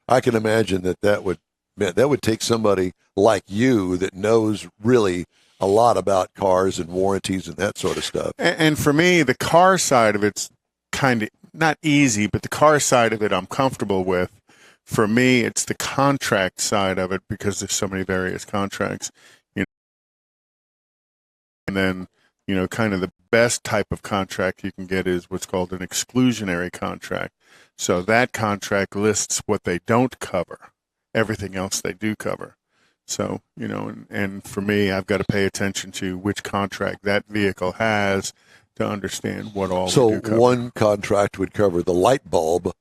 I can imagine that would take somebody like you that knows really a lot about cars and warranties and that sort of stuff. And for me, the car side of it's kind of not easy, but the car side of it I'm comfortable with. For me, it's the contract side of it because there's so many various contracts. And then, kind of the best type of contract you can get is what's called an exclusionary contract. So that contract lists what they don't cover, everything else they do cover. So, and for me, I've got to pay attention to which contract that vehicle has to understand what all so we do cover. One contract would cover the light bulb,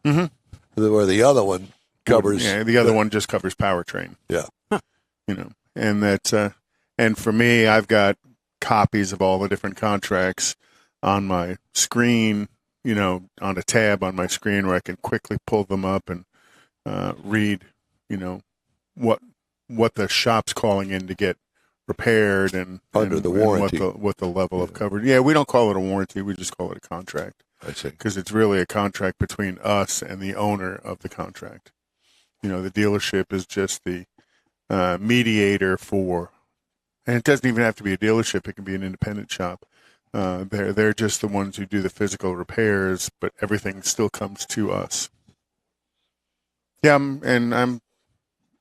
where the other one covers. Yeah, the other one just covers powertrain. Yeah. And that's, and for me, I've got copies of all the different contracts on my screen, on a tab on my screen where I can quickly pull them up and read, what the shop's calling in to get repaired and under the warranty, and what the level of coverage. Yeah, we don't call it a warranty; we just call it a contract. I see, because it's really a contract between us and the owner of the contract. The dealership is just the mediator for, and it doesn't even have to be a dealership; it can be an independent shop. They're just the ones who do the physical repairs, but everything still comes to us. Yeah, I'm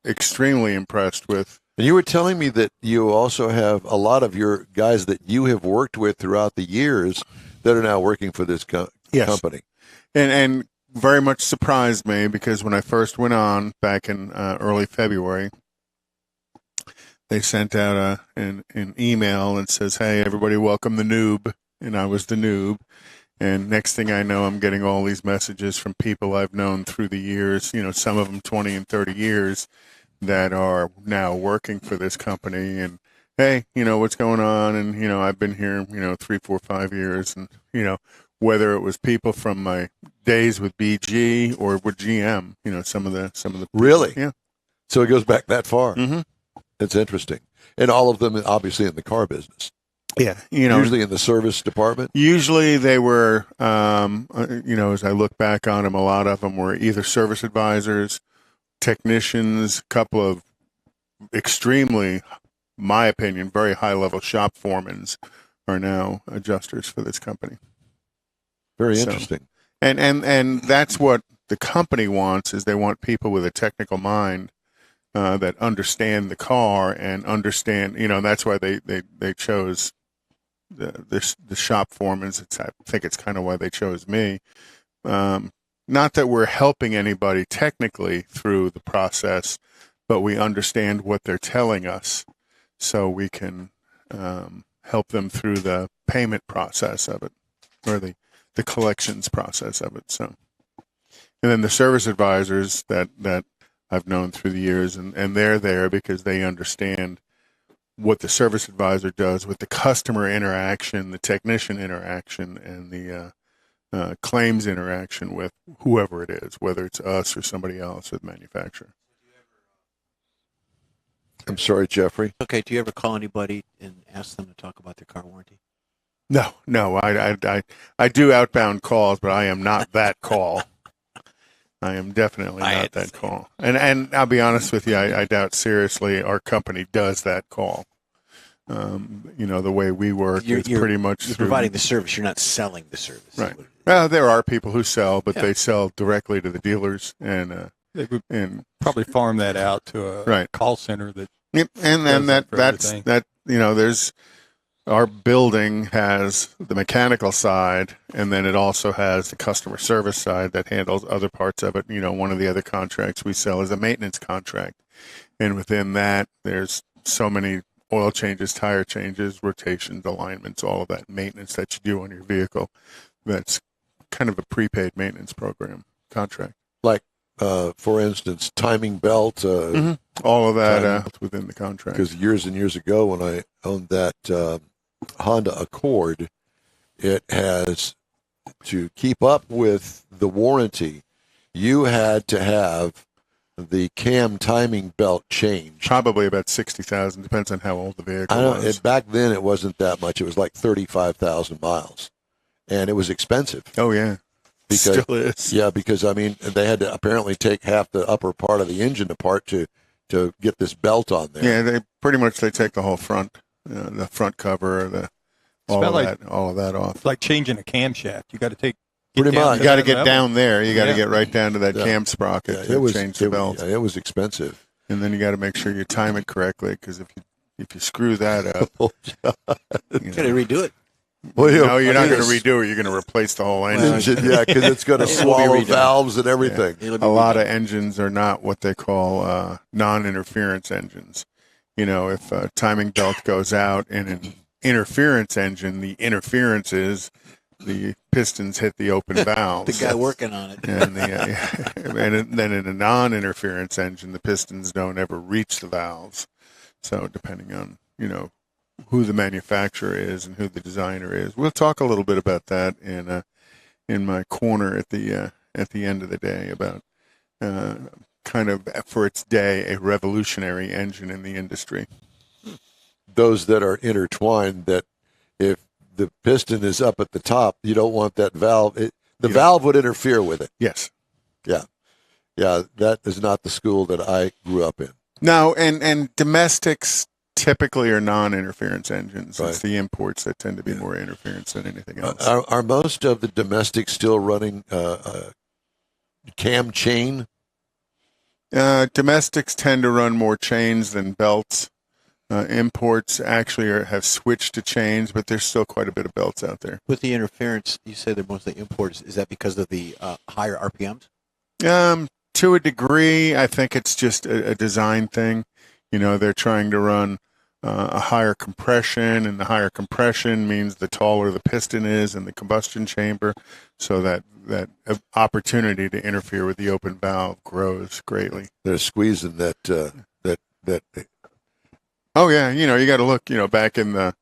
extremely impressed with. And you were telling me that you also have a lot of your guys that you have worked with throughout the years that are now working for this company. And very much surprised me because when I first went on back in early February, they sent out an email and says, "Hey, everybody, welcome the noob." And I was the noob. And next thing I know, I'm getting all these messages from people I've known through the years, some of them 20 and 30 years that are now working for this company. And, hey, what's going on? And, I've been here, 3, 4, 5 years. And, whether it was people from my days with BG or with GM, some of the people. Really? Yeah. So it goes back that far. Mm-hmm. It's interesting. And all of them obviously in the car business. Yeah. Usually in the service department. Usually they were, as I look back on them, a lot of them were either service advisors, technicians, a couple of extremely, my opinion, very high-level shop foremans are now adjusters for this company. Very interesting. And that's what the company wants, is they want people with a technical mind that understand the car and understand, that's why they chose the shop foremans. I think it's kind of why they chose me. Not that we're helping anybody technically through the process, but we understand what they're telling us so we can help them through the payment process of it, or the collections process of it. So, and then the service advisors that I've known through the years, and they're there because they understand what the service advisor does with the customer interaction, the technician interaction, and the claims interaction with whoever it is, whether it's us or somebody else or the manufacturer. I'm sorry, Jeffrey. Okay, do you ever call anybody and ask them to talk about their car warranty? No, I do outbound calls, but I am not that call. I am definitely not that call. And I'll be honest with you, I doubt seriously our company does that call. The way we work is pretty much you're providing the service. You're not selling the service. Right. Well, there are people who sell, but they sell directly to the dealers, and they would probably farm that out to a call center that. Yep. And then that's there's our building has the mechanical side, and then it also has the customer service side that handles other parts of it. One of the other contracts we sell is a maintenance contract, and within that, there's so many oil changes, tire changes, rotations, alignments, all of that maintenance that you do on your vehicle. That's kind of a prepaid maintenance program contract. Like, for instance, timing belt. All of that within the contract. Because years and years ago when I owned that Honda Accord, it has, to keep up with the warranty, you had to have the cam timing belt changed. Probably about 60,000, depends on how old the vehicle was. Back then it wasn't that much. It was like 35,000 miles, and it was expensive. Oh yeah. Because, Still is. yeah, because I mean, they had to apparently take half the upper part of the engine apart to get this belt on there. Yeah, they take the whole front, the front cover, all of that off. It's like changing a camshaft. You got to get Pretty down much. You got to that get level. down there. You got to Yeah. get right down to that Yeah. cam sprocket Yeah, to change the belt, it was expensive. and then you got to make sure you time it correctly, because if you screw that up, Oh, you Got to know, redo it. well, no, you're I not mean, going to it's- redo it. You're going to replace the whole engine. engine, yeah, because it's going to It will be swallow redone. valves and everything. It'll be A lot redone. of engines are not what they call non-interference engines. You know, if a timing belt goes out in an interference engine, the interference is the pistons hit the open The valves. guy working on it. And then in a non-interference engine, the pistons don't ever reach the valves. So depending on, who the manufacturer is and who the designer is, we'll talk a little bit about that in my corner at the end of the day about kind of, for its day, a revolutionary engine in the industry. Those that are intertwined, that if the piston is up at the top, you don't want that valve. The valve would interfere with it. Yes. Yeah, that is not the school that I grew up in. No, and domestics typically are non-interference engines. Right. It's the imports that tend to be more interference than anything else. Are most of the domestics still running cam chain? Domestics tend to run more chains than belts. Imports actually have switched to chains, but there's still quite a bit of belts out there. With the interference, you say they're mostly imports. Is that because of the higher RPMs? To a degree, I think it's just a design thing. They're trying to run a higher compression, and the higher compression means the taller the piston is in the combustion chamber, so that opportunity to interfere with the open valve grows greatly. They're squeezing that. Oh yeah, you got to look. Back in the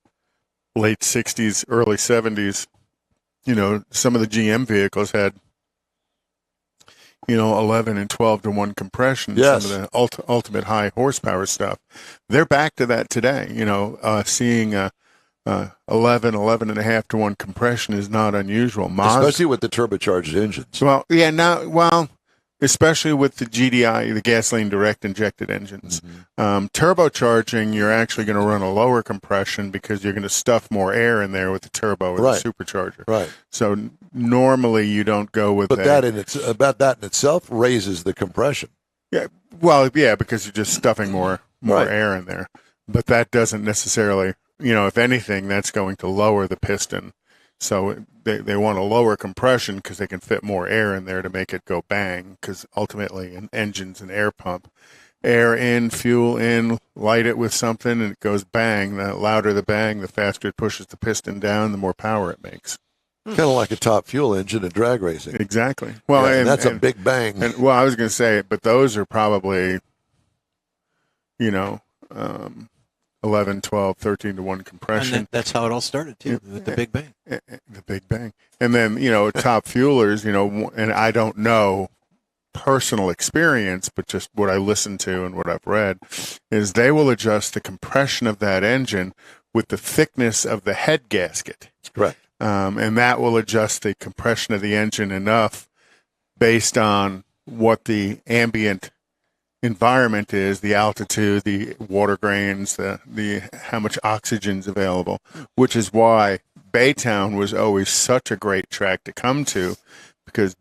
late '60s, early '70s, some of the GM vehicles had 11 and 12 to 1 compression. Yes. Some of the ultimate high horsepower stuff. They're back to that today. Seeing 11 and a half to 1 compression is not unusual. Especially with the turbocharged engines. Well, yeah, especially with the GDI, the gasoline direct injected engines. Turbocharging, you're actually going to run a lower compression because you're going to stuff more air in there with the turbo or Right. the supercharger. Right. So normally you don't go with But that in itself raises the compression. Yeah, well, yeah, because you're just stuffing more Right. air in there. But that doesn't necessarily, if anything, that's going to lower the piston. So they want a lower compression because they can fit more air in there to make it go bang. Because ultimately, an engine's an air pump. Air in, fuel in, light it with something, and it goes bang. The louder the bang, the faster it pushes the piston down, the more power it makes. Kind of like a top fuel engine in drag racing. Exactly. Well, Yeah, and that's a big bang. I was going to say, but those are probably, 11, 12, 13 to 1 compression. And that's how it all started, too, with the Big Bang. The Big Bang. And then, top fuelers, and I don't know personal experience, but just what I listened to and what I've read, is they will adjust the compression of that engine with the thickness of the head gasket. Correct. And that will adjust the compression of the engine enough based on what the ambient environment is, the altitude, the water grains, the how much oxygen's available, which is why Baytown was always such a great track to come to, because